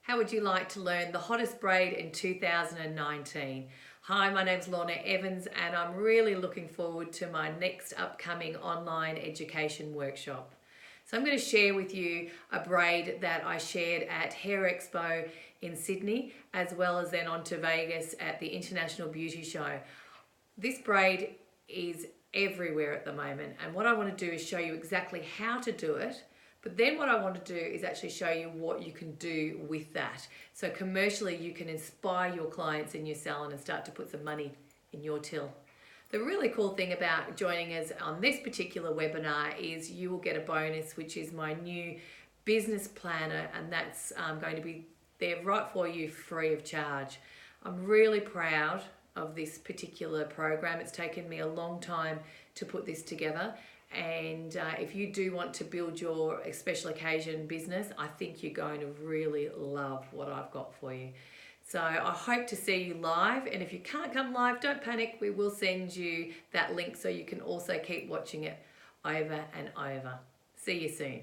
How would you like to learn the hottest braid in 2019? Hi, my name's Lorna Evans and I'm really looking forward to my next upcoming online education workshop. So I'm going to share with you a braid that I shared at Hair Expo in Sydney, as well as then on to Vegas at the International Beauty Show. This braid is everywhere at the moment, and what I want to do is show you exactly how to do it, but then what I want to do is actually show you what you can do with that. So commercially you can inspire your clients in your salon and start to put some money in your till. The really cool thing about joining us on this particular webinar is you will get a bonus, which is my new business planner, and that's going to be there right for you free of charge. I'm really proud of this particular program. It's taken me a long time to put this together, and if you do want to build your special occasion business, I think you're going to really love what I've got for you. So I hope to see you live, and if you can't come live, don't panic. We will send you that link so you can also keep watching it over and over. See you soon.